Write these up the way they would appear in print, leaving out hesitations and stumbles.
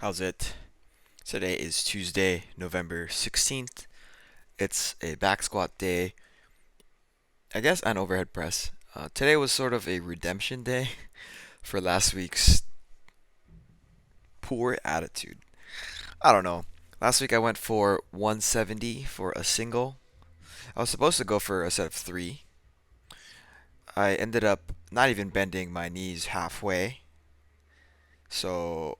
How's it? Today is Tuesday, November 16th. It's a back squat day, I guess, and overhead press. Today was sort of a redemption day for last week's poor attitude. I don't know. Last week I went for 170 for a single. I was supposed to go for a set of three. I ended up not even bending my knees halfway, so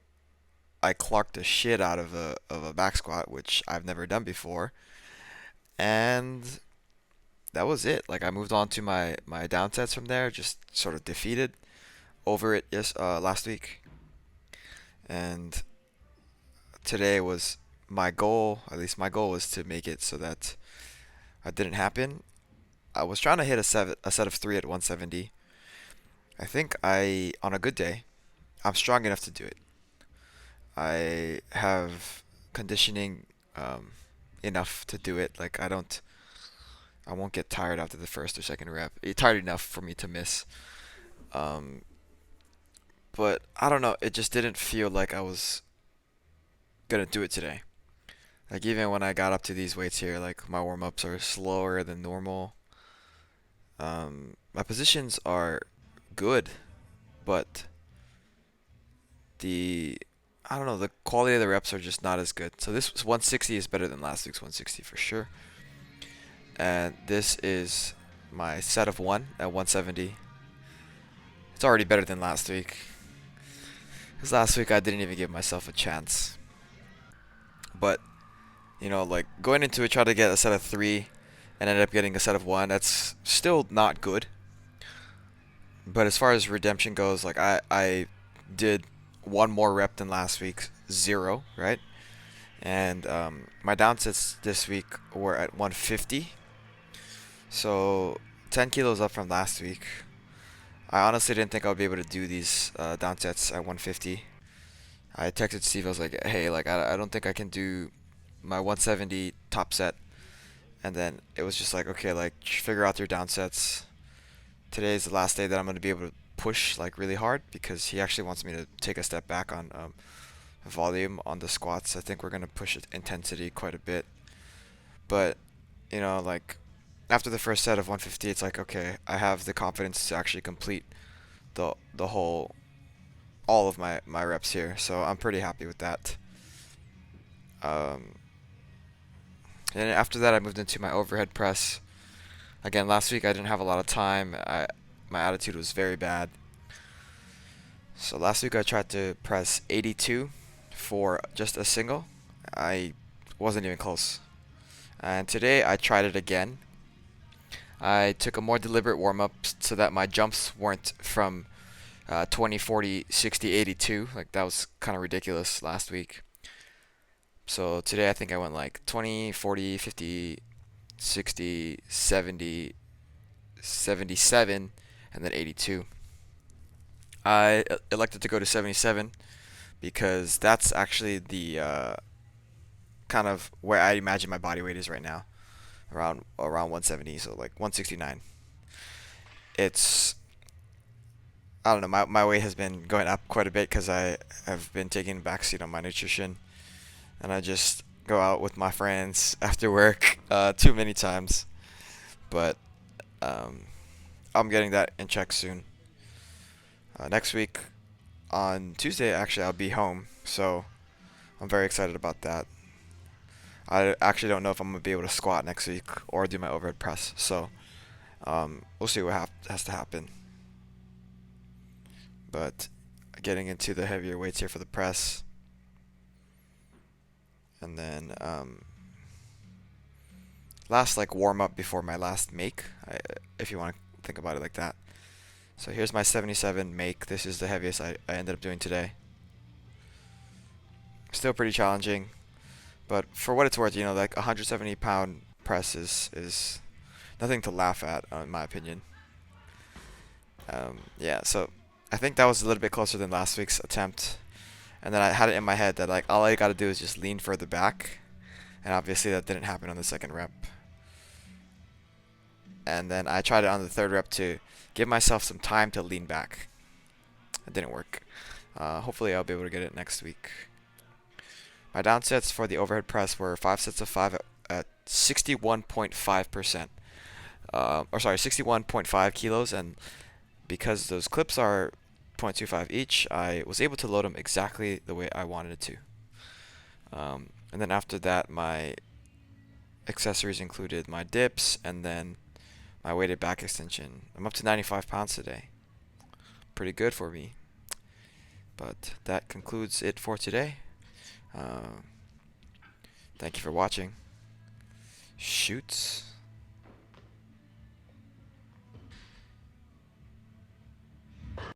I clocked the shit out of a back squat, which I've never done before, and that was it. Like I moved on to my down sets from there, just sort of defeated over it last week, and today was my goal. At least my goal was to make it so that it didn't happen. I was trying to hit a set of three at 170. I think on a good day, I'm strong enough to do it. I have conditioning enough to do it. Like I won't get tired after the first or second rep. It's tired enough for me to miss. Um, but I don't know. It just didn't feel like I was gonna do it today. Like even when I got up to these weights here, like my warm ups are slower than normal. My positions are good, but the I don't know, the quality of the reps are just not as good. So this 160 is better than last week's 160 for sure. And this is my set of one at 170. It's already better than last week. Because last week I didn't even give myself a chance. But like going into it, try to get a set of three, and ended up getting a set of one. That's still not good. But as far as redemption goes, like I did one more rep than last week, zero, right? And my downsets this week were at 150, so 10 kilos up from last week. I honestly didn't think I would be able to do these downsets at 150. I texted Steve. I was like, "Hey, like I don't think I can do my 170 top set." And then it was just like, okay, like figure out your downsets. Today is the last day that I'm going to be able to push like really hard because he actually wants me to take a step back on volume on the squats. I think we're going to push intensity quite a bit. But, like after the first set of 150, it's like, okay, I have the confidence to actually complete the whole all of my reps here. So I'm pretty happy with that. Um, and after that, I moved into my overhead press. Again, last week I didn't have a lot of time. My attitude was very bad. So last week I tried to press 82 for just a single. I wasn't even close. And today I tried it again. I took a more deliberate warm up so that my jumps weren't from 20, 40, 60, 82. Like that was kind of ridiculous last week. So today I think I went like 20, 40, 50, 60, 70, 77, and then 82. I elected to go to 77 because that's actually the kind of where I imagine my body weight is right now, around 170, so like 169. It's I don't know, my weight has been going up quite a bit because I have been taking a backseat on my nutrition, and I just go out with my friends after work too many times. But um, I'm getting that in check soon. Next week on Tuesday, actually, I'll be home, so I'm very excited about that. I actually don't know if I'm gonna be able to squat next week or do my overhead press, so we'll see what has to happen. But getting into the heavier weights here for the press, and then last like warm up before my last make, if you want to think about it like that. So here's my 77 make. This is the heaviest I ended up doing today. Still pretty challenging, but for what it's worth, like 170-pound press is nothing to laugh at, in my opinion. Yeah, so I think that was a little bit closer than last week's attempt. And then I had it in my head that like all I got to do is just lean further back, and obviously that didn't happen on the second rep. And then I tried it on the third rep to give myself some time to lean back. It didn't work. Hopefully I'll be able to get it next week. My downsets for the overhead press were 5 sets of 5 at 61.5%. Or sorry, 61.5 kilos, and because those clips are 0.25 each, I was able to load them exactly the way I wanted it to. And then after that, my accessories included my dips and then my weighted back extension. I'm up to 95 pounds today. Pretty good for me. But that concludes it for today. Thank you for watching. Shoots.